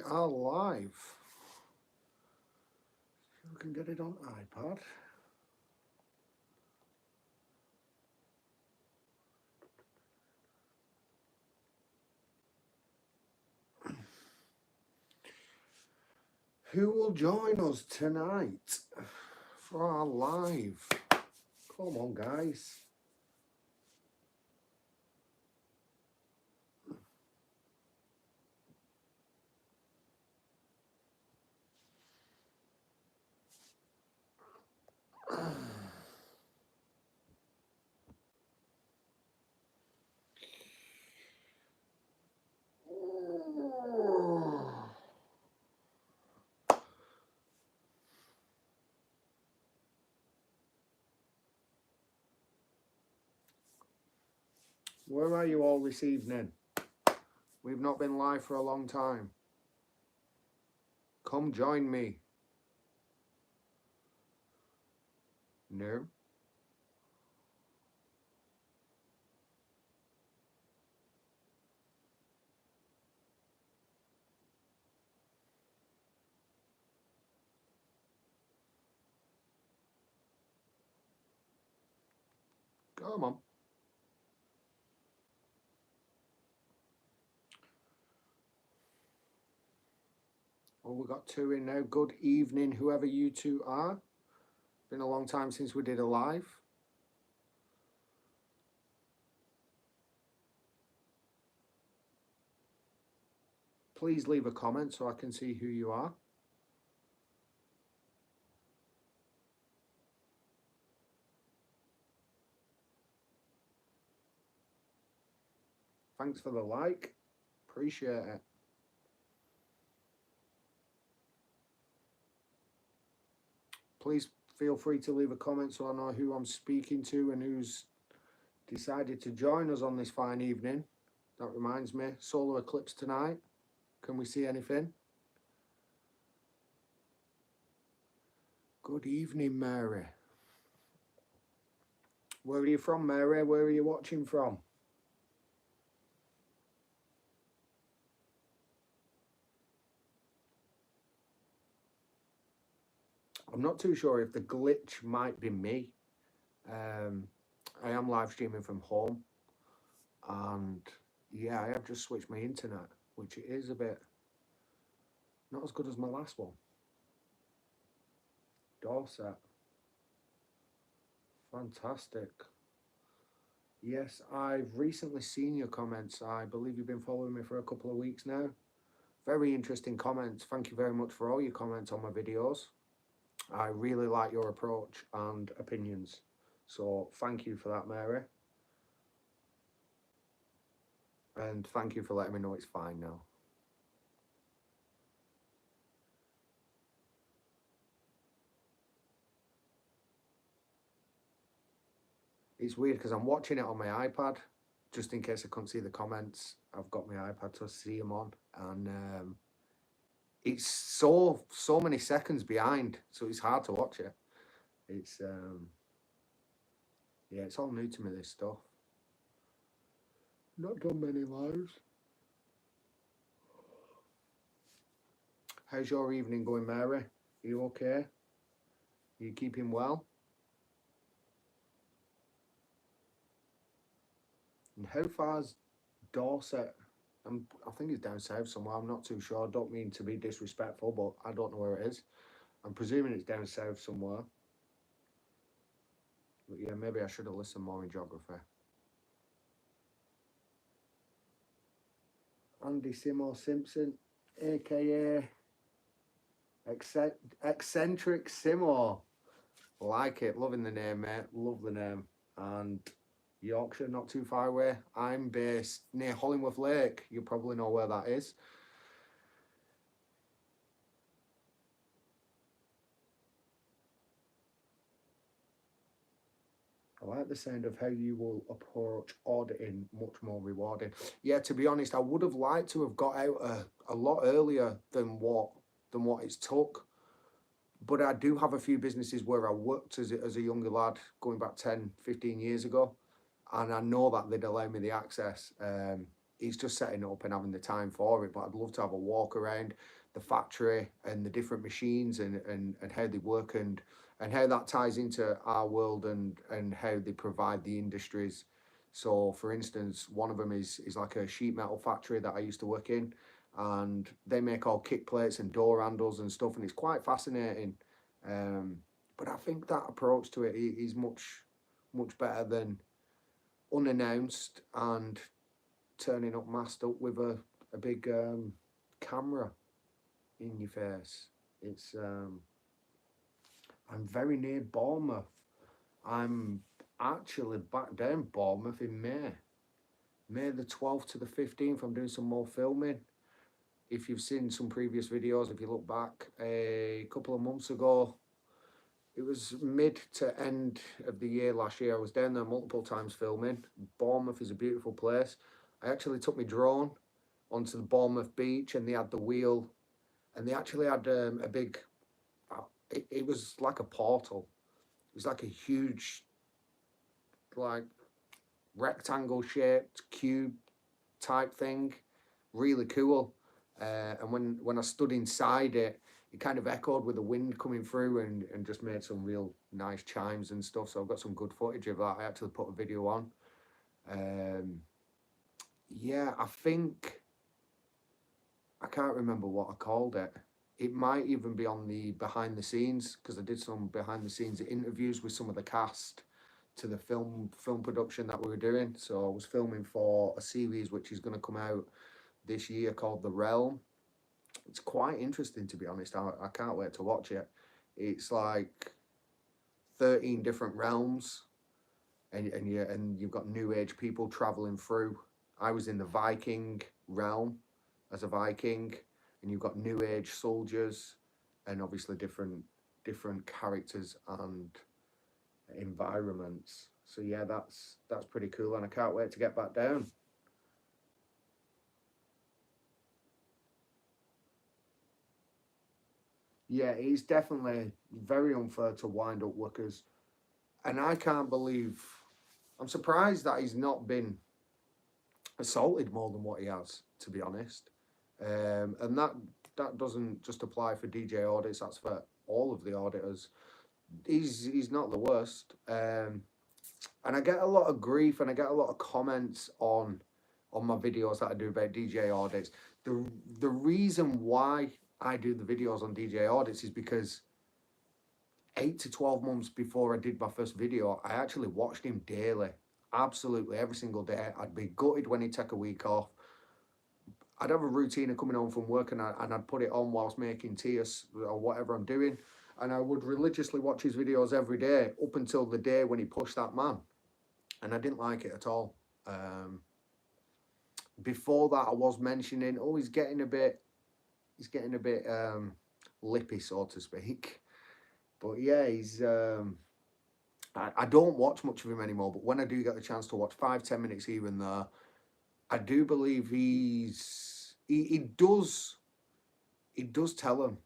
are live. See if we can get it on iPad. Who will join us tonight for our live? Come on, guys. Where are you all this evening? We've not been live for a long time. Come join me. No? Come on. Well, we've got two in now. Good evening, whoever you two are. Been a long time since we did a live. Please leave a comment so I can see who you are. Thanks for the like. Appreciate it. Please feel free to leave a comment so I know who I'm speaking to and who's decided to join us on this fine evening. That reminds me, solar eclipse tonight. Can we see anything? Good evening, Mary. Where are you from, Mary? Where are you watching from? I'm not too sure if the glitch might be me. I am live streaming from home, and yeah, I have just switched my internet, which is a bit not as good as my last one. Dorset. Fantastic. Yes, I've recently seen your comments. I believe you've been following me for a couple of weeks now. Very interesting comments. Thank you very much for all your comments on my videos. I really like your approach and opinions. So thank you for that, Mary. And thank you for letting me know it's fine now. It's weird because I'm watching it on my iPad, just in case I couldn't see the comments. I've got my iPad to see them on, and it's so many seconds behind, so it's hard to watch it. It's yeah, it's all new to me, this stuff. Not done many lives. How's your evening going, Mary? Are you okay? Are you keeping well? And how far's Dorset? I think it's down south somewhere. I'm not too sure. I don't mean to be disrespectful, but I don't know where it is. I'm presuming it's down south somewhere. But yeah, maybe I should have listened more in geography. Andy Seymour Simpson, aka Eccentric Seymour. Like it, loving the name, mate. Love the name. And Yorkshire, not too far away. I'm based near Hollingworth Lake. You probably know where that is. I like the sound of how you will approach auditing, much more rewarding. Yeah, to be honest, I would have liked to have got out a lot earlier than what it's took. But I do have a few businesses where I worked as a younger lad, going back 10, 15 years ago. And I know that they'd allow me the access. it's just setting up and having the time for it. But I'd love to have a walk around the factory and the different machines and how they work and how that ties into our world and how they provide the industries. So, for instance, one of them is like a sheet metal factory that I used to work in, and they make all kick plates and door handles and stuff, and it's quite fascinating. Um, but I think that approach to it is much better than unannounced and turning up masked up with a big camera in your face. It's I'm very near Bournemouth. I'm actually back down Bournemouth in May the 12th to the 15th. I'm doing some more filming. If you've seen some previous videos, if you look back a couple of months ago, it was mid to end of the year last year. I was down there multiple times filming. Bournemouth is a beautiful place. I actually took my drone onto the Bournemouth beach, and they had the wheel, and they actually had a big. It was like a portal. It was like a huge, like rectangle shaped cube type thing, really cool. And when I stood inside it, it kind of echoed with the wind coming through and just made some real nice chimes and stuff. So I've got some good footage of that. I actually put a video on. Yeah, I can't remember what I called it. It might even be on the behind the scenes, because I did some behind the scenes interviews with some of the cast to the film production that we were doing. So I was filming for a series which is going to come out this year called The Realm. It's quite interesting, to be honest. I can't wait to watch it. It's like 13 different realms, and you've got new age people traveling through. I was in the Viking realm as a Viking, and you've got new age soldiers, and obviously different characters and environments. So yeah, that's pretty cool, and I can't wait to get back down. Yeah, it's definitely very unfair to wind up workers, and I can't believe. I'm surprised that he's not been assaulted more than what he has, to be honest. And that doesn't just apply for DJ audits. That's for all of the auditors. He's not the worst. And I get a lot of grief and I get a lot of comments on my videos that I do about DJ audits. The reason why I do the videos on DJ audits is because 8 to 12 months before I did my first video, I actually watched him daily, absolutely every single day. I'd be gutted when he'd take a week off. I'd have a routine of coming home from work, and I'd put it on whilst making tea or whatever I'm doing, and I would religiously watch his videos every day up until the day when he pushed that man, and I didn't like it at all. Before that, I was mentioning, oh, he's getting a bit lippy, so to speak. But yeah, I don't watch much of him anymore. But when I do get the chance to watch 5-10 minutes here and there, I do believe he does tell him.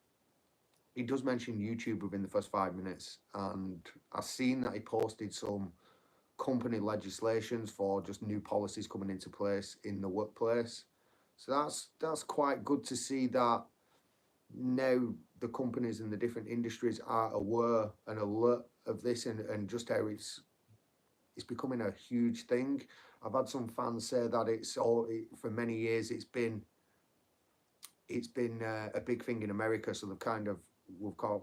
He does mention YouTube within the first 5 minutes, and I've seen that he posted some company legislations for just new policies coming into place in the workplace. So that's quite good to see that now the companies and the different industries are aware and alert of this, and just how it's becoming a huge thing. I've had some fans say that for many years it's been a big thing in America, so we've got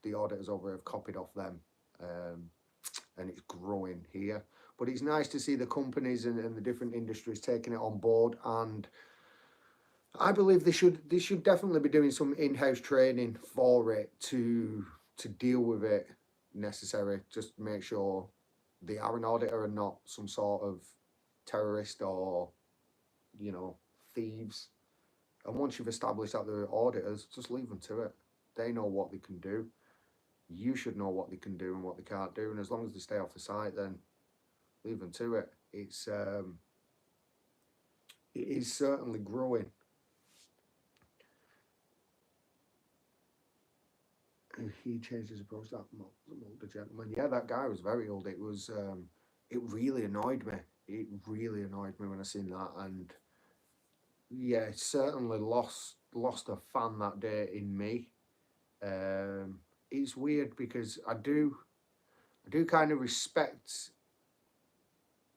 the auditors over have copied off them, and it's growing here. But it's nice to see the companies and the different industries taking it on board, and I believe they should definitely be doing some in-house training for it to deal with it necessary. Just make sure they are an auditor and not some sort of terrorist or thieves. And once you've established that they're auditors, just leave them to it. They know what they can do. You should know what they can do and what they can't do. And as long as they stay off the site, then leave them to it. It is certainly growing. He changed his approach. That older gentleman, yeah, that guy was very old. It really annoyed me. It really annoyed me when I seen that, and yeah, it certainly lost a fan that day in me. Um, it's weird because I do kind of respect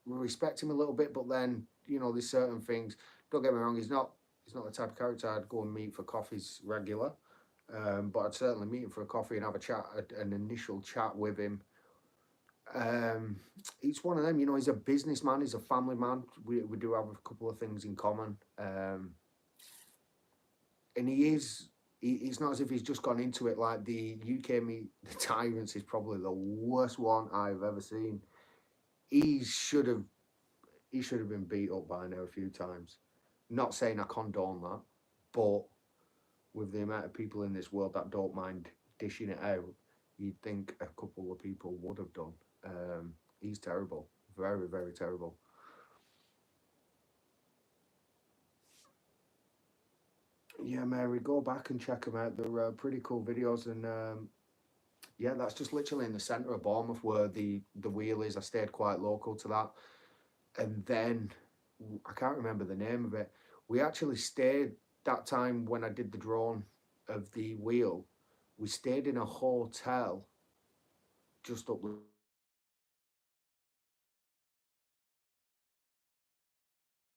him a little bit, but then there's certain things. Don't get me wrong, he's not the type of character I'd go and meet for coffees regular. But I'd certainly meet him for a coffee and have a chat, an initial chat with him. It's one of them, he's a businessman, he's a family man. We do have a couple of things in common. And it's not as if he's just gone into it like the UK meet the Tyrants is probably the worst one I've ever seen. He should have he should have been beat up by now a few times. Not saying I condone that, but with the amount of people in this world that don't mind dishing it out, you'd think a couple of people would have done. He's terrible, very very terrible. Yeah, Mary, go back and check them out. They're pretty cool videos, and yeah, that's just literally in the centre of Bournemouth where the wheel is. I stayed quite local to that, and then I can't remember the name of it. We actually stayed that time when I did the drone of the wheel. We stayed in a hotel just up.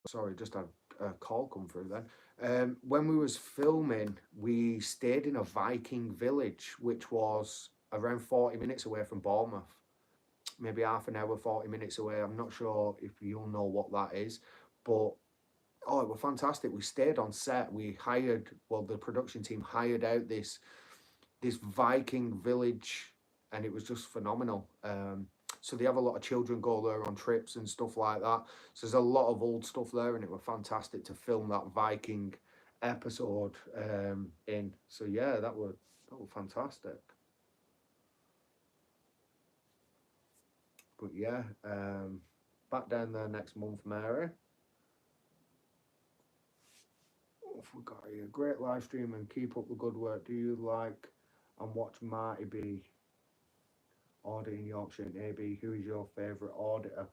Sorry, just had a call come through then. When we was filming, we stayed in a Viking village, which was around 40 minutes away from Bournemouth. Maybe half an hour, 40 minutes away. I'm not sure if you'll know what that is, but oh, it was fantastic. We stayed on set. The production team hired out this Viking village, and it was just phenomenal. So they have a lot of children go there on trips and stuff like that. So there's a lot of old stuff there, and it was fantastic to film that Viking episode in. So yeah, that was fantastic. But yeah, back down there next month, Mary. What have we got here? Great live stream and keep up the good work. Do you like and watch Marty B auditing Yorkshire and AB? Who is your favourite auditor?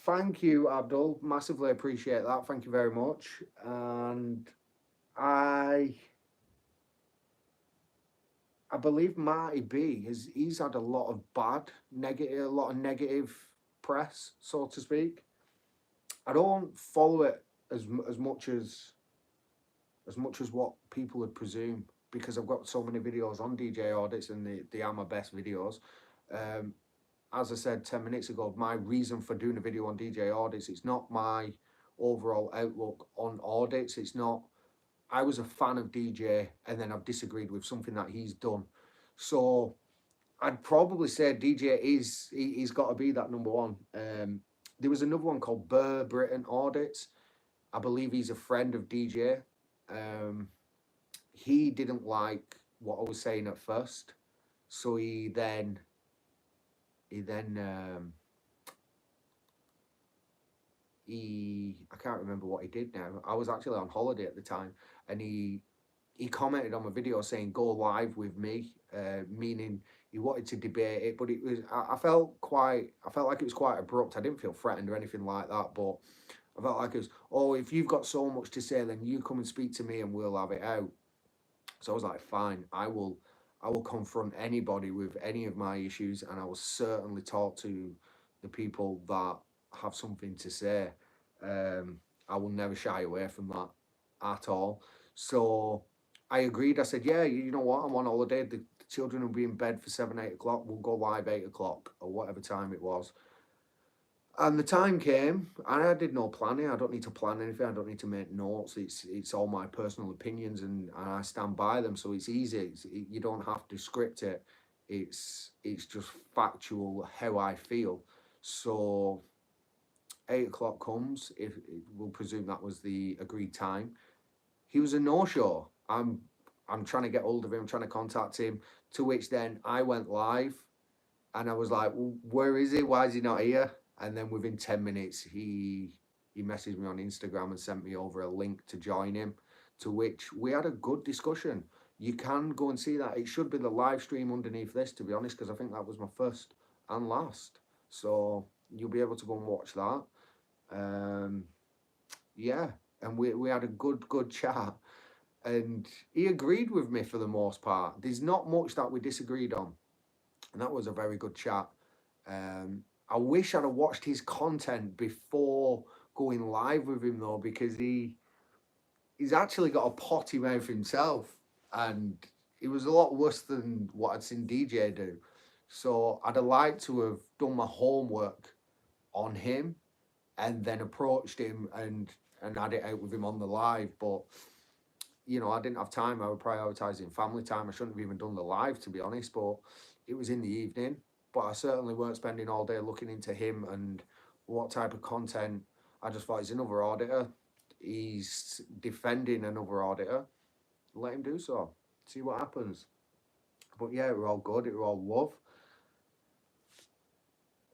Thank you, Abdul. Massively appreciate that. Thank you very much. And I I believe Marty B he's had a lot of negative press, so to speak. I don't follow it as much as what people would presume because I've got so many videos on DJ audits and they are my best videos. Um, as I said 10 minutes ago, my reason for doing a video on DJ audits, it's not my overall outlook on audits. It's not, I was a fan of DJ and then I've disagreed with something that he's done. So I'd probably say DJ he's got to be that number one. There was another one called Burr Britain Audits. I believe he's a friend of DJ. Um, he didn't like what I was saying at first, so he then I can't remember what he did now. I was actually on holiday at the time, and he commented on my video saying go live with me, meaning he wanted to debate it, but I felt like it was quite abrupt. I didn't feel threatened or anything like that, but I felt like it was, oh, if you've got so much to say, then you come and speak to me and we'll have it out. So I was like, fine, I will confront anybody with any of my issues, and I will certainly talk to the people that have something to say. Um, I will never shy away from that at all. So I agreed. I said, yeah, you know what? I'm on holiday. The children will be in bed for 7, 8 o'clock. We'll go live 8 o'clock or whatever time it was. And the time came, and I did no planning. I don't need to plan anything. I don't need to make notes. It's all my personal opinions, and I stand by them. So it's easy. You don't have to script it. It's just factual how I feel. So 8 o'clock comes. If we'll presume that was the agreed time, he was a no show. I'm trying to get hold of him. Trying to contact him. To which then I went live, and I was like, well, where is he? Why is he not here? And then within 10 minutes, he messaged me on Instagram and sent me over a link to join him. To which we had a good discussion. You can go and see that. It should be the live stream underneath this, to be honest, because I think that was my first and last. So you'll be able to go and watch that. Um, yeah. and we had a good chat, and he agreed with me for the most part. There's not much that we disagreed on, and that was a very good chat. I wish I'd have watched his content before going live with him though, because he's actually got a potty mouth himself, and it was a lot worse than what I'd seen DJ do. So I'd have liked to have done my homework on him and then approached him and had it out with him on the live. But I didn't have time. I was prioritizing family time. I shouldn't have even done the live, to be honest. But it was in the evening. But I certainly weren't spending all day looking into him and what type of content. I just thought he's another auditor. He's defending another auditor. Let him do so. See what happens. But yeah, it were all good. It were all love.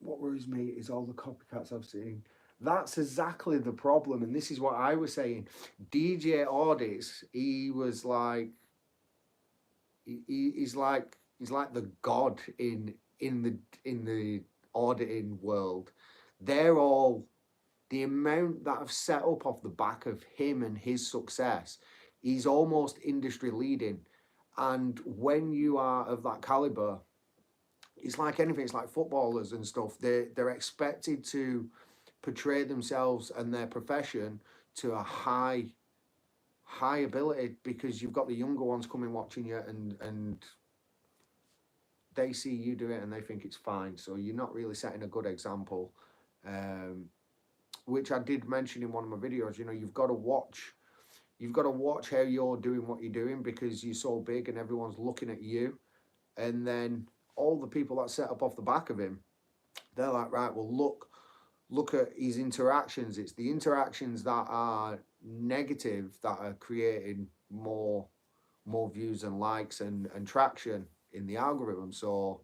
What worries me is all the copycats I've seen. That's exactly the problem, and this is what I was saying. DJ Audits, he was like, he's like the god in the auditing world. They're all, the amount that I've set up off the back of him and his success, he's almost industry leading. And when you are of that caliber, it's like anything. It's like footballers and stuff. They're expected to portray themselves and their profession to a high ability, because you've got the younger ones coming watching you, and they see you do it and they think it's fine. So you're not really setting a good example, which I did mention in one of my videos. You've got to watch how you're doing what you're doing, because you're so big and everyone's looking at you. And then all the people that set up off the back of him, they're like, right, well, look at his interactions. It's the interactions that are negative that are creating more views and likes and traction in the algorithm. So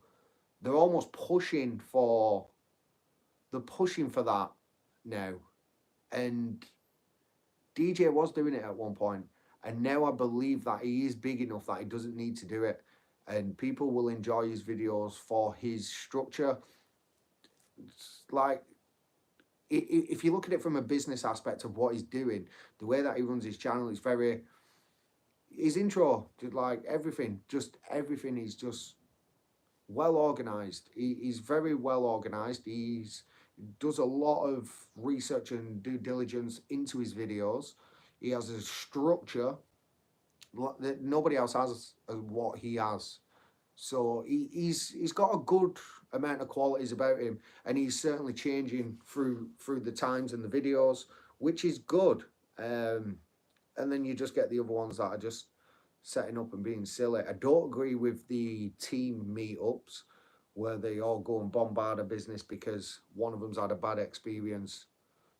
they're almost pushing for that now. And DJ was doing it at one point, and now I believe that he is big enough that he doesn't need to do it, and people will enjoy his videos for his structure. It's like, if you look at it from a business aspect of what he's doing, the way that he runs his channel is very, his intro, like everything is just well organized. He's very well organized. He does a lot of research and due diligence into his videos. He has a structure that nobody else has what he has. So he's got a good amount of qualities about him, and he's certainly changing through the times and the videos, which is good. And then you just get the other ones that are just setting up and being silly. I don't agree with the team meetups where they all go and bombard a business because one of them's had a bad experience.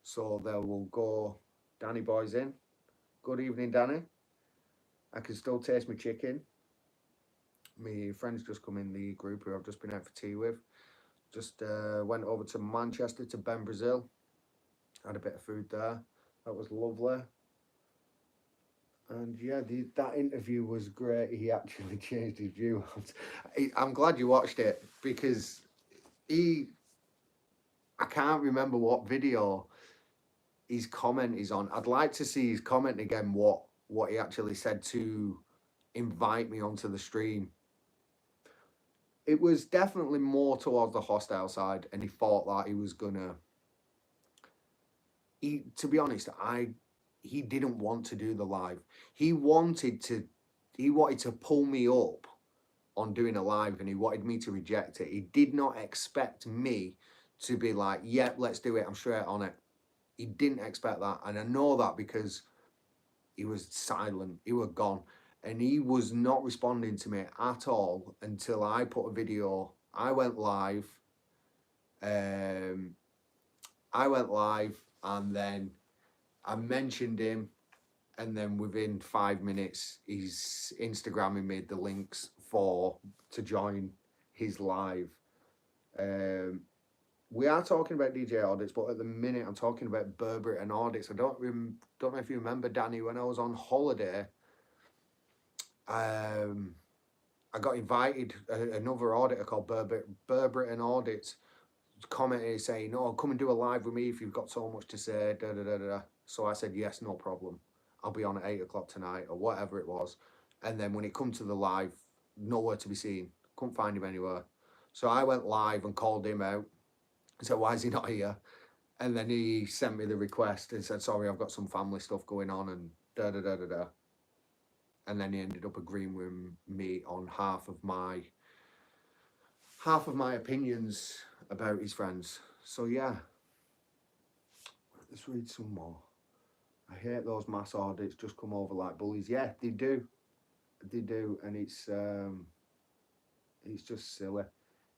So they will go, Danny boy's in. Good evening, Danny. I can still taste my chicken. My friends just come in the group who I've just been out for tea with. Just went over to Manchester to Ben Brazil. Had a bit of food there. That was lovely. And yeah, that interview was great. He actually changed his view. I'm glad you watched it, because I can't remember what video his comment is on. I'd like to see his comment again, what he actually said to invite me onto the stream. It was definitely more towards the hostile side, and he thought that he was gonna. To be honest, he didn't want to do the live. He wanted to pull me up on doing a live, and he wanted me to reject it. He did not expect me to be like, yep, let's do it, I'm straight on it. He didn't expect that, and I know that because he was silent, he was gone, and he was not responding to me at all until I put a video. I went live, and then I mentioned him, and then within 5 minutes, he's Instagramming me the links to join his live. We are talking about DJ Audits, but at the minute I'm talking about Burberry and Audits. I don't know if you remember, Danny, when I was on holiday, I got invited. Another auditor called Burberry and Audits commented saying, "Oh, come and do a live with me if you've got so much to say." Da da da da. So I said, yes, no problem. I'll be on at 8 o'clock tonight or whatever it was. And then when it come to the live, nowhere to be seen. Couldn't find him anywhere. So I went live and called him out and said, why is he not here? And then he sent me the request and said, sorry, I've got some family stuff going on and da da da da da. And then he ended up agreeing with me on half of my opinions about his friends. So yeah, let's read some more. I hate those mass audits just come over like bullies. Yeah, they do, and it's just silly.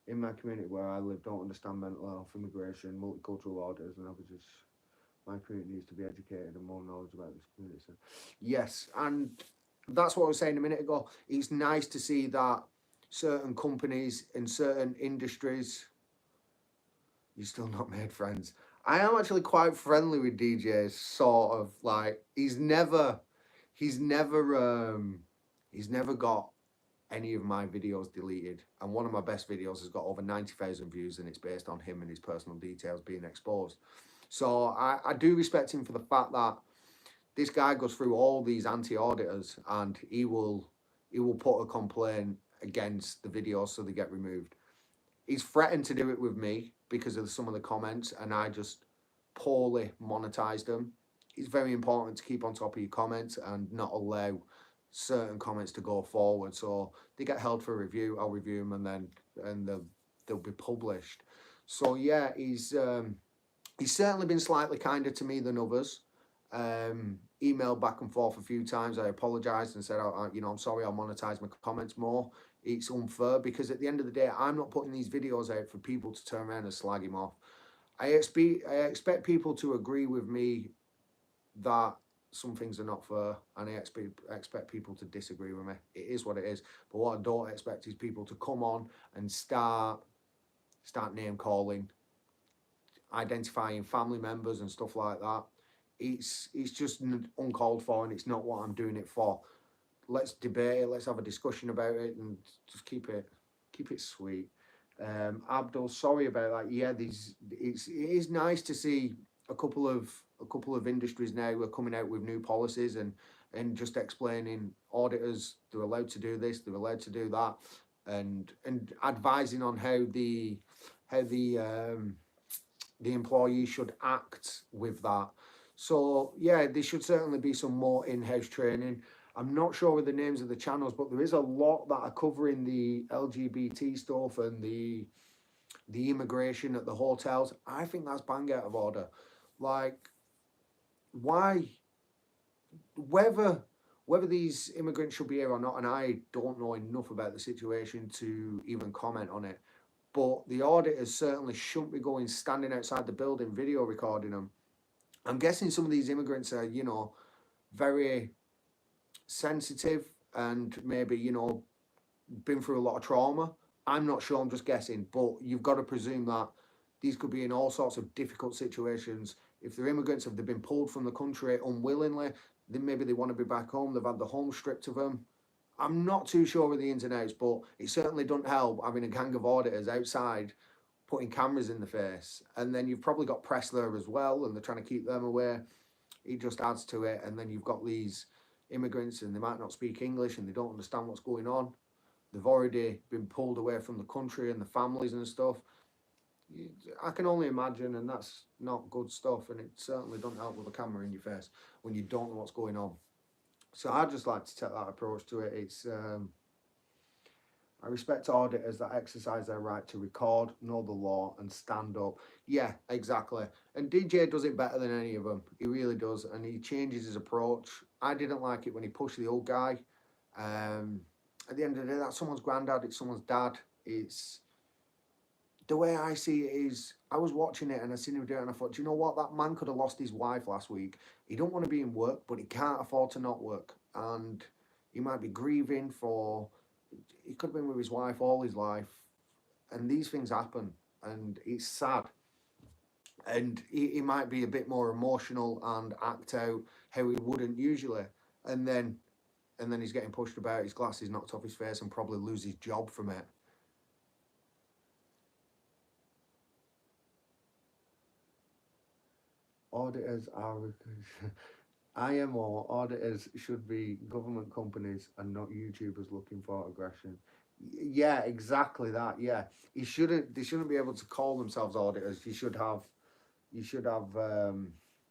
In my community where I live, don't understand mental health, immigration, multicultural auditors and averages. My community needs to be educated and more knowledge about this community. So, yes, and that's what I was saying a minute ago. It's nice to see that certain companies in certain industries, you're still not made friends. I am actually quite friendly with DJs, sort of like he's never got any of my videos deleted, and one of my best videos has got over 90,000 views, and it's based on him and his personal details being exposed. So I do respect him for the fact that this guy goes through all these anti-auditors and he will put a complaint against the videos so they get removed. He's threatened to do it with me because of some of the comments, and I just poorly monetized them. It's very important to keep on top of your comments and not allow certain comments to go forward. So they get held for review. I'll review them and they'll be published. So yeah, he's certainly been slightly kinder to me than others. Emailed back and forth a few times. I apologised and said, I'm sorry, I'll monetize my comments more. It's unfair because at the end of the day, I'm not putting these videos out for people to turn around and slag him off. I expect people to agree with me that some things are not fair, and I expect people to disagree with me. It is what it is. But what I don't expect is people to come on and start name calling, identifying family members and stuff like that. It's just uncalled for, and it's not what I'm doing it for. Let's debate it. Let's have a discussion about it, and just keep it sweet. Abdul, sorry about that. Yeah, it is nice to see a couple of industries now are coming out with new policies and just explaining auditors they're allowed to do this, they're allowed to do that, and advising on how the employee should act with that. So yeah, there should certainly be some more in-house training. I'm not sure with the names of the channels, but there is a lot that are covering the LGBT stuff and the immigration at the hotels. I think that's bang out of order. Like, why? Whether these immigrants should be here or not, and I don't know enough about the situation to even comment on it. But the auditors certainly shouldn't be standing outside the building, video recording them. I'm guessing some of these immigrants are, very sensitive and maybe, been through a lot of trauma. I'm not sure, I'm just guessing, but you've got to presume that these could be in all sorts of difficult situations. If they're immigrants, if they've been pulled from the country unwillingly, then maybe they want to be back home, they've had the home stripped of them. I'm not too sure of the ins and outs, but it certainly doesn't help having a gang of auditors outside putting cameras in the face. And then you've probably got press there as well, and they're trying to keep them away. It just adds to it. And then you've got these immigrants, and they might not speak English, and they don't understand what's going on. They've already been pulled away from the country and the families and stuff. I can only imagine, and that's not good stuff. And it certainly doesn't help with a camera in your face when you don't know what's going on. So I just like to take that approach to it. It's I respect auditors that exercise their right to record, know the law, and stand up. Yeah, exactly. And DJ does it better than any of them. He really does, and he changes his approach. I didn't like it when he pushed the old guy. At the end of the day, that's someone's granddad. It's someone's dad. It's the way I see it is. I was watching it and I seen him do it, and I thought, do you know what? That man could have lost his wife last week. He don't want to be in work, but he can't afford to not work, and he might be grieving for. He could have been with his wife all his life, and these things happen, and it's sad. And he might be a bit more emotional and act out how he wouldn't usually, and then he's getting pushed about, his glasses knocked off his face, and probably lose his job from it. Auditors are IMO auditors should be government companies and not YouTubers looking for aggression. Yeah, exactly that. Yeah, they shouldn't be able to call themselves auditors. You should have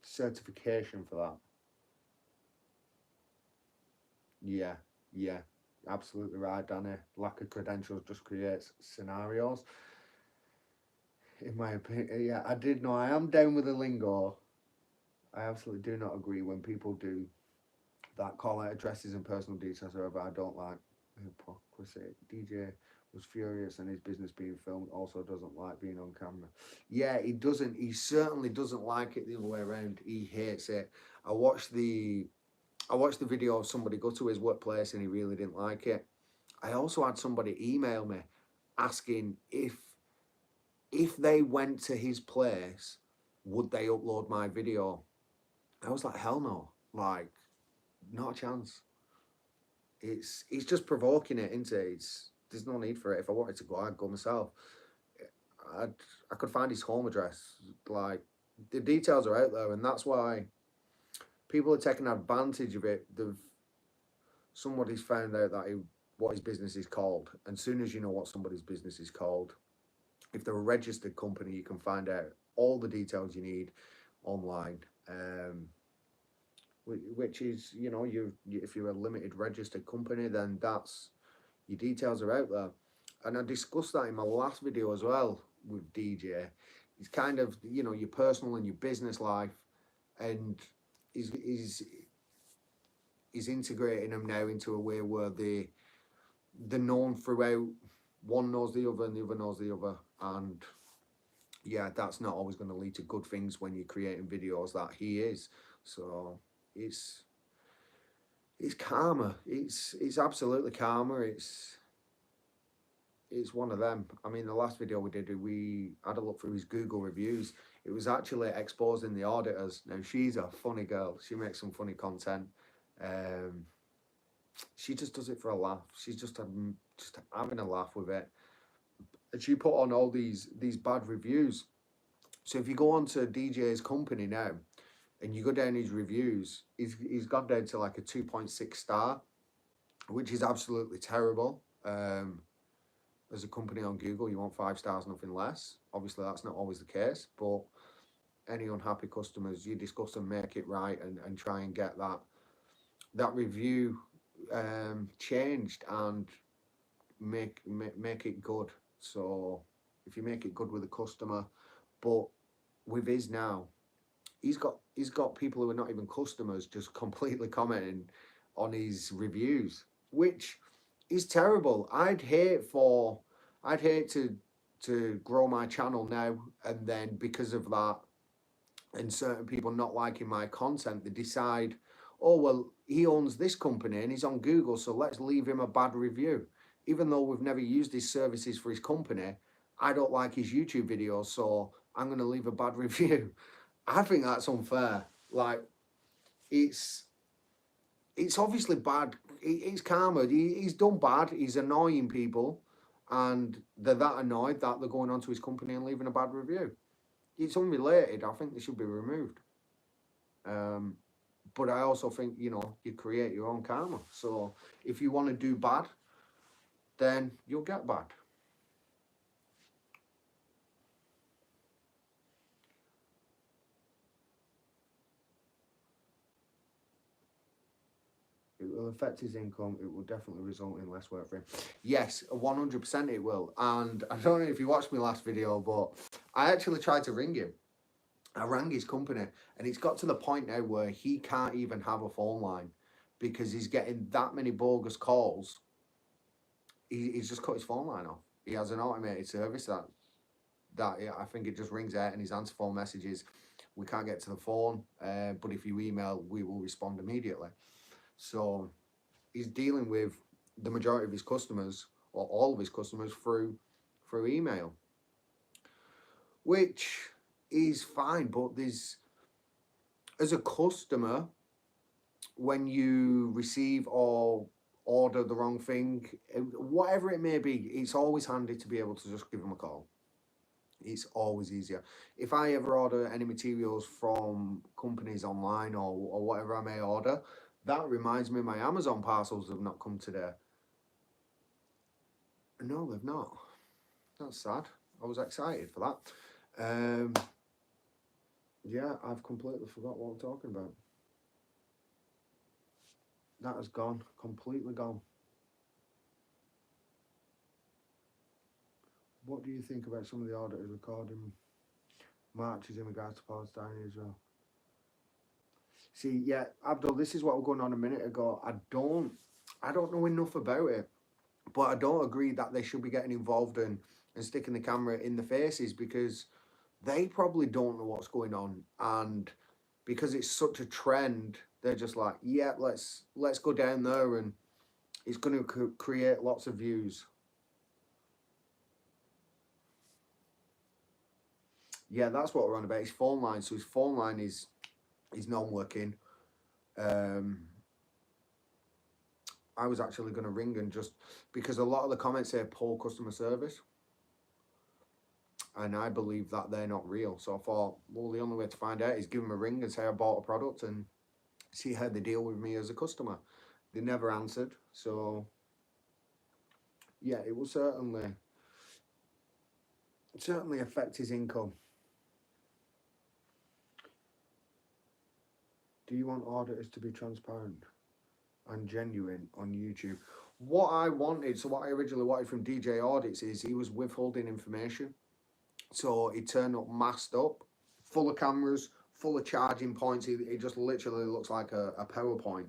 certification for that. Yeah, yeah, absolutely right, Danny. Lack of credentials just creates scenarios. In my opinion, yeah, I did know I am down with the lingo. I absolutely do not agree when people do that, call out addresses and personal details. However, I don't like hypocrisy. DJ was furious and his business being filmed. Also doesn't like being on camera. Yeah, he doesn't. He certainly doesn't like it the other way around. He hates it. I watched the I watched the video of somebody go to his workplace and he really didn't like it. I also had somebody email me asking if they went to his place, would they upload my video? I was like, hell no. Like, not a chance. It's just provoking it, isn't it? There's no need for it. If I wanted to go, I'd go myself. I'd I could find his home address. Like, the details are out there, and that's why people are taking advantage of it. Somebody's found out that what his business is called, and as soon as you know what somebody's business is called, if they're a registered company, you can find out all the details you need online. Which is, if you're a limited registered company, then that's your details are out there. And I discussed that in my last video as well with DJ. It's kind of, your personal and your business life, and is integrating them now into a way where they're known throughout. One knows the other and the other knows the other, and yeah, that's not always going to lead to good things when you're creating videos that he is. So it's karma. It's absolutely karma. It's one of them. I mean, the last video we did, we had a look through his Google reviews. It was actually exposing the auditors. Now, she's a funny girl. She makes some funny content. She just does it for a laugh. She's just having a laugh with it. And she put on all these bad reviews. So if you go on to DJ's company now, and you go down his reviews, he's gone down to like a 2.6 star, which is absolutely terrible. As a company on Google, you want 5 stars, nothing less. Obviously, that's not always the case, but any unhappy customers, you discuss and make it right, and try and get that review changed and make it good. So if you make it good with a customer, but with his now, he's got people who are not even customers just completely commenting on his reviews, which is terrible. I'd hate to grow my channel now, and then because of that and certain people not liking my content, they decide, oh well, he owns this company and he's on Google, so let's leave him a bad review. Even though we've never used his services for his company, I don't like his YouTube videos, so I'm going to leave a bad review. I think that's unfair. Like, it's obviously bad. It's karma. He's done bad. He's annoying people, and they're that annoyed that they're going onto his company and leaving a bad review. It's unrelated. I think they should be removed. But I also think, you create your own karma. So if you want to do bad, then you'll get bad. It will affect his income. It will definitely result in less work for him. Yes, 100% it will. And I don't know if you watched my last video, but I actually tried to ring him. I rang his company, and it's got to the point now where he can't even have a phone line because he's getting that many bogus calls. He's just cut his phone line off. He has an automated service that I think it just rings out, and his answer phone messages, we can't get to the phone, but if you email, we will respond immediately. So he's dealing with the majority of his customers, or all of his customers, through email, which is fine. But as a customer, when you receive or order the wrong thing, whatever it may be, it's always handy to be able to just give them a call. It's always easier. If I ever order any materials from companies online or whatever I may order, that reminds me my Amazon parcels have not come today. No, they've not. That's sad. I was excited for that. Yeah, I've completely forgot what I'm talking about. That has gone, completely gone. What do you think about some of the auditors recording marches in regards to Palestine and Israel? See, yeah, Abdul, this is what was going on a minute ago. I don't know enough about it, but I don't agree that they should be getting involved and sticking the camera in the faces, because they probably don't know what's going on, and because it's such a trend, they're just like, yeah, let's go down there, and it's going to create lots of views. Yeah, that's what we're on about. His phone line. So his phone line is not working. Um, I was actually going to ring and just because a lot of the comments say poor customer service, and I believe that they're not real. So I thought, well, the only way to find out is give them a ring and say I bought a product and see how they deal with me as a customer. They never answered. So yeah, it will certainly affect his income. Do you want auditors to be transparent and genuine on YouTube? What I wanted, so what I originally wanted from DJ Audits is he was withholding information. So he turned up masked up, full of cameras, full of charging points. He just literally looks like a PowerPoint.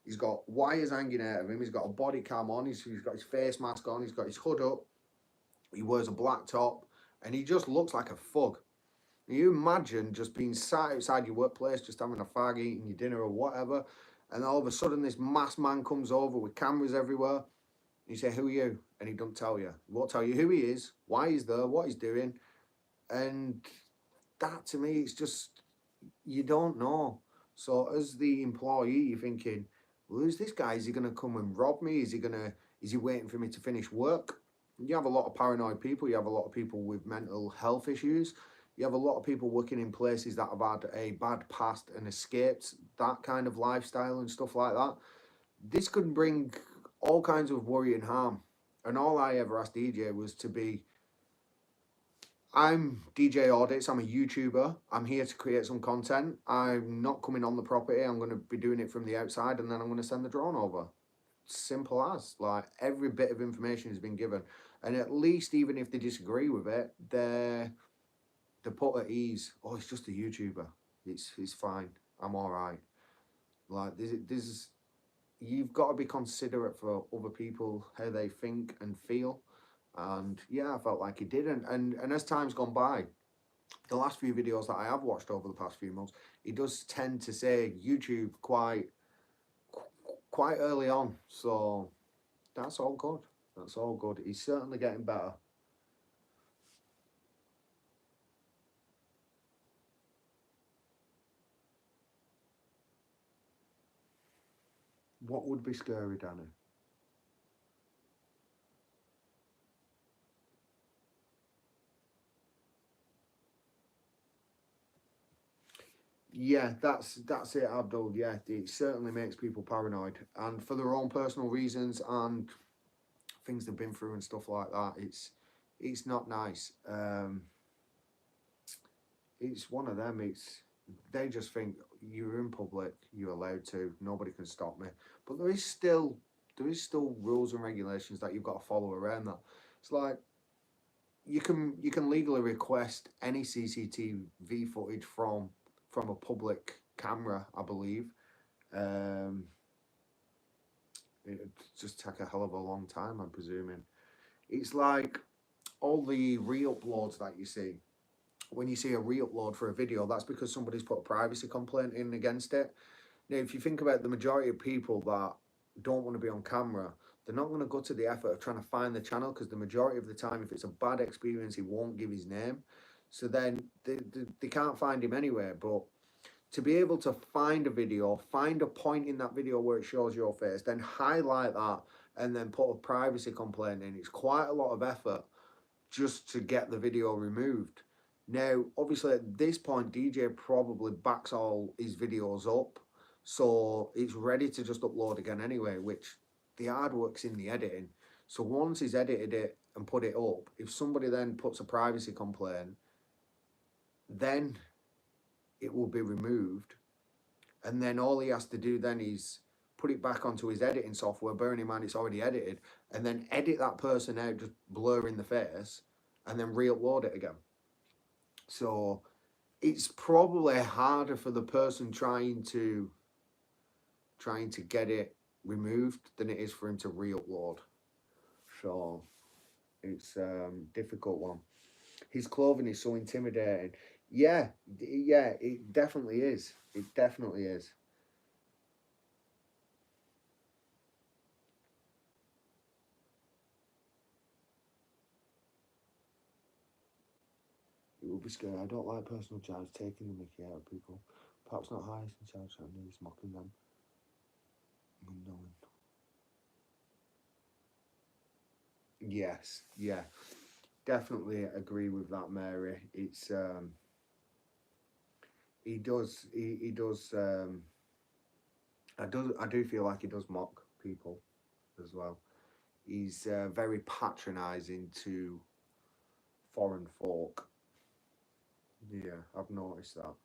He's got wires hanging out of him. He's got a body cam on. He's got his face mask on. He's got his hood up. He wears a black top. And he just looks like a thug. Can you imagine just being sat outside your workplace, just having a fag, eating your dinner or whatever, and all of a sudden this masked man comes over with cameras everywhere. You say, who are you? And he don't tell you. He won't tell you who he is, why he's there, what he's doing. And that to me, it's just, you don't know. So as the employee, you're thinking, well, who's this guy? Is he going to come and rob me? Is he waiting for me to finish work? You have a lot of paranoid people. You have a lot of people with mental health issues. You have a lot of people working in places that have had a bad past and escaped that kind of lifestyle and stuff like that. This could bring all kinds of worry and harm. And all I ever asked DJ was to be, I'm DJ Audits, I'm a YouTuber, I'm here to create some content. I'm not coming on the property, I'm going to be doing it from the outside, and then I'm going to send the drone over. Simple as. Like, every bit of information has been given. And at least, even if they disagree with it, they're put at ease. Oh, it's just a YouTuber. It's fine. I'm all right. Like, this is, you've got to be considerate for other people, how they think and feel. And yeah, I felt like he did. And as time's gone by, the last few videos that I have watched over the past few months, he does tend to say YouTube quite early on. So that's all good. That's all good. He's certainly getting better. What would be scary, Danny? Yeah, that's it, Abdul. Yeah, it certainly makes people paranoid, and for their own personal reasons and things they've been through and stuff like that. It's not nice. It's one of them. They just think you're in public, you're allowed to, nobody can stop me. But there is still rules and regulations that you've got to follow around that. It's like you can legally request any CCTV footage from a public camera, I believe. Um, it just take a hell of a long time, I'm presuming. It's like all the re-uploads that you see. When you see a re-upload for a video, that's because somebody's put a privacy complaint in against it. Now, if you think about the majority of people that don't want to be on camera, they're not going to go to the effort of trying to find the channel, because the majority of the time, if it's a bad experience, he won't give his name. So then they can't find him anywhere. But to be able to find a video, find a point in that video where it shows your face, then highlight that, and then put a privacy complaint in, it's quite a lot of effort. just to get the video removed. Now, obviously, at this point, DJ probably backs all his videos up, so it's ready to just upload again anyway, which the hard work's in the editing. So once he's edited it and put it up, if somebody then puts a privacy complaint, then it will be removed. And then all he has to do then is put it back onto his editing software, bearing in mind it's already edited, and then edit that person out, just blurring the face, and then re-upload it again. So it's probably harder for the person trying to get it removed than it is for him to re-upload. So it's a difficult one. His clothing is so intimidating. Yeah, it definitely is. It definitely is. It would be scary. I don't like personal jibes taking the mickey out of people. Perhaps not highest in charge, so he's mocking them. Unknowing. Yes, yeah. Definitely agree with that, Mary. It's he does I do feel like he does mock people as well. He's very patronising to foreign folk. Yeah, I've noticed that,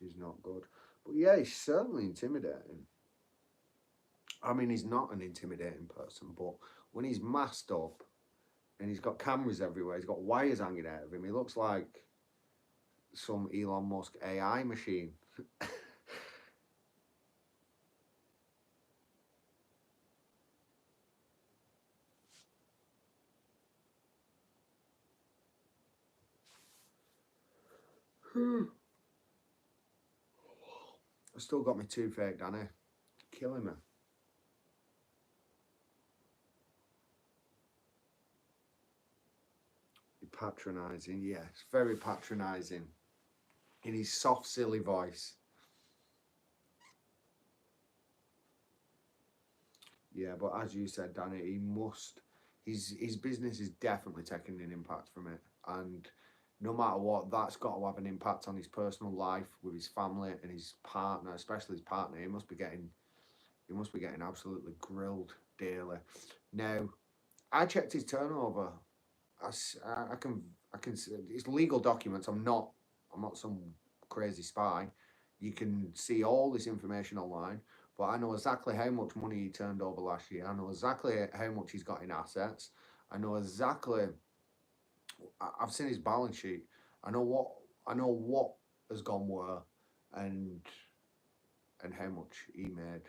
which is not good. But yeah, he's certainly intimidating. I mean, he's not an intimidating person, but when he's masked up and he's got cameras everywhere, he's got wires hanging out of him, he looks like some Elon Musk AI machine. I still got my toothache, Danny. Killing me. Patronising, yes, very patronising in his soft, silly voice. Yeah, but as you said, Danny, he must. His business is definitely taking an impact from it, and no matter what, that's got to have an impact on his personal life with his family and his partner, especially his partner. He must be getting absolutely grilled daily. Now, I checked his turnover. I can it's legal documents. I'm not some crazy spy. You can see all this information online, but I know exactly how much money he turned over last year. I know exactly how much he's got in assets. I know exactly. I've seen his balance sheet. I know what has gone where, and how much he made.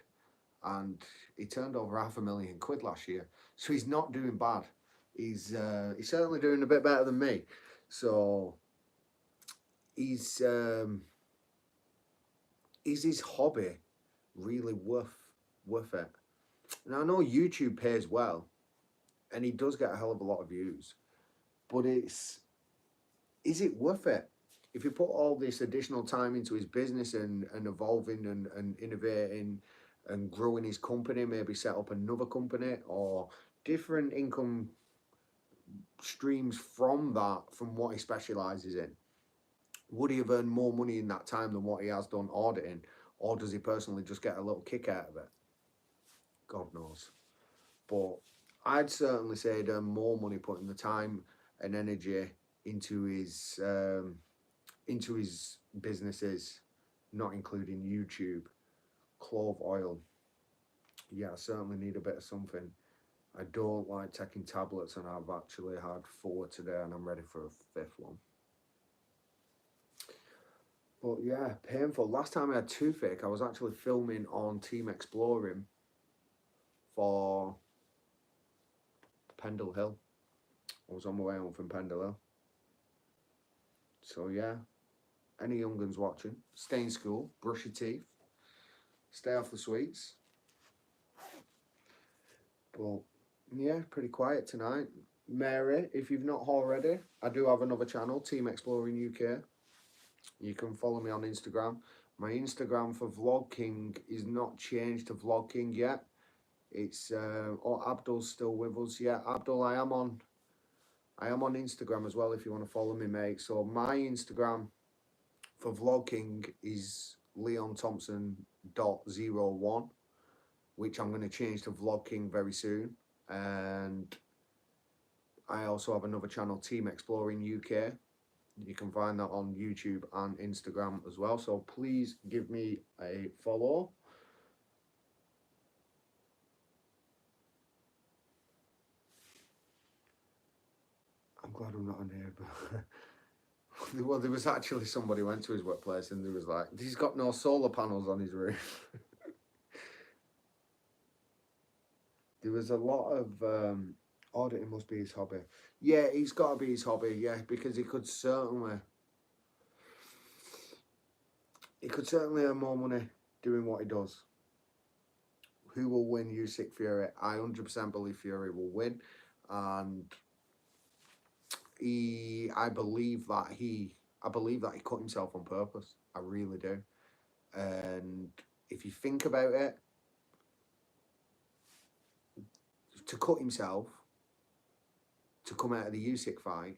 And he turned over £500,000 last year, so he's not doing bad. He's certainly doing a bit better than me. So is his hobby really worth it? Now I know YouTube pays well, and he does get a hell of a lot of views, but is it worth it? If you put all this additional time into his business and evolving and innovating and growing his company, maybe set up another company or different income streams from what he specialises in, would he have earned more money in that time than what he has done auditing, or does he personally just get a little kick out of it? God knows. But I'd certainly say he'd earn more money putting the time and energy into his businesses, not including YouTube. Clove oil. Yeah, I certainly need a bit of something. I don't like taking tablets, and I've actually had 4 today, and I'm ready for a 5th one. But yeah, painful. Last time I had toothache, I was actually filming on Team Exploring for Pendle Hill. I was on my way home from Pendle Hill. So yeah, any young ones watching, stay in school, brush your teeth, stay off the sweets. But yeah, pretty quiet tonight. Mary, if you've not already, I do have another channel, Team Exploring UK. You can follow me on Instagram. My Instagram for Vlog King is not changed to Vlog King yet. It's Abdul's still with us. Yeah, Abdul, I am on I am on Instagram as well if you want to follow me, mate. So my Instagram for vlogging is leonthompson.01, which I'm going to change to vlogging very soon. And I also have another channel, Team Exploring UK. You can find that on YouTube and Instagram as well. So please give me a follow. I'm glad I'm not a neighbour. Well, there was actually somebody went to his workplace and there was like, he's got no solar panels on his roof. There was a lot of auditing must be his hobby. Yeah, he's got to be his hobby. Yeah, because he could certainly earn more money doing what he does. Who will win Usyk Fury? I 100% believe Fury will win, and I believe that he cut himself on purpose. I really do. And if you think about it, to cut himself, to come out of the Usyk fight,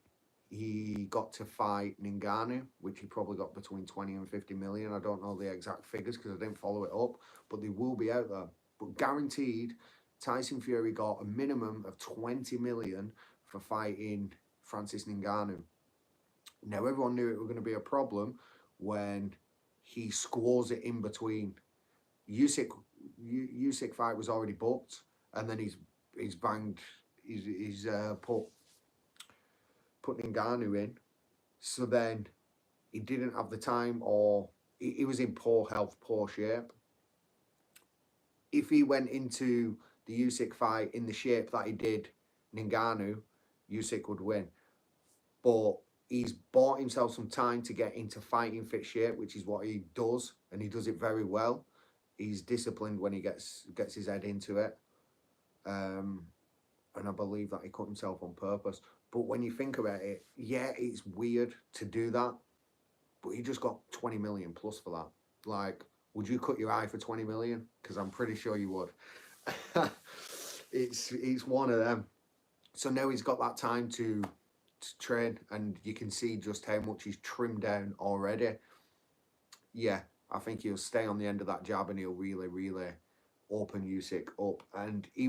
he got to fight Ngannou, which he probably got between 20 and 50 million. I don't know the exact figures because I didn't follow it up, but they will be out there. But guaranteed, Tyson Fury got a minimum of 20 million for fighting Francis Ngannou. Now, everyone knew it was going to be a problem when he scores it in between. Usyk fight was already booked, and then he's put Ngannou in. So then he didn't have the time, or he was in poor health, poor shape. If he went into the Usyk fight in the shape that he did Ngannou, Usyk would win. But he's bought himself some time to get into fighting fit shape, which is what he does, and he does it very well. He's disciplined when he gets his head into it. And I believe that he cut himself on purpose. But when you think about it, yeah, it's weird to do that. But he just got 20 million plus for that. Like, would you cut your eye for 20 million? Because I'm pretty sure you would. It's one of them. So now he's got that time to train, and you can see just how much he's trimmed down already. Yeah, I think he'll stay on the end of that jab and he'll really, really open Usyk up. And he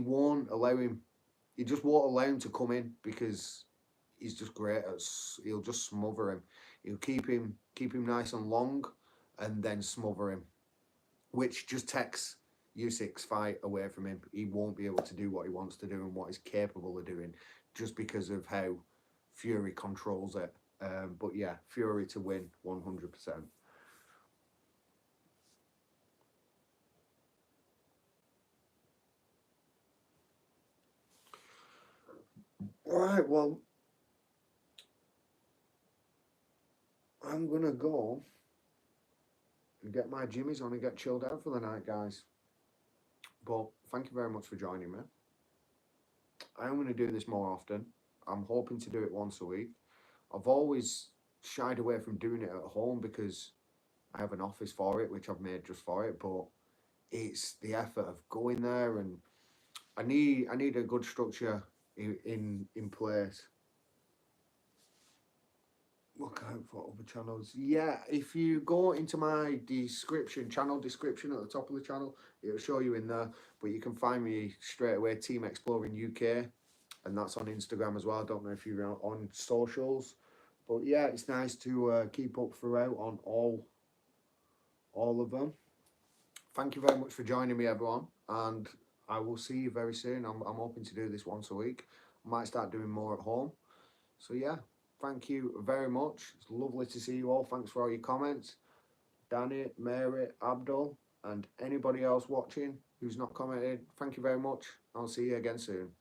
just won't allow him to come in because he's just great at, he'll just smother him. He'll keep him nice and long and then smother him, which just takes Usyk's fight away from him. He won't be able to do what he wants to do and what he's capable of doing just because of how Fury controls it. But yeah, Fury to win 100%. Right, well, I'm going to go and get my jimmies on and get chilled out for the night, guys. But thank you very much for joining me. I am going to do this more often. I'm hoping to do it once a week. I've always shied away from doing it at home because I have an office for it, which I've made just for it. But it's the effort of going there, and I need a good structure in place. Look out for other channels. Yeah, if you go into my channel description at the top of the channel, it'll show you in there. But you can find me straight away, Team Exploring UK, and that's on Instagram as well. I don't know if you're on socials, but yeah, it's nice to keep up throughout on all of them. Thank you very much for joining me, everyone, and I will see you very soon. I'm hoping to do this once a week. I might start doing more at home. So yeah. Thank you very much. It's lovely to see you all. Thanks for all your comments. Danny, Mary, Abdul, and anybody else watching who's not commented, thank you very much. I'll see you again soon.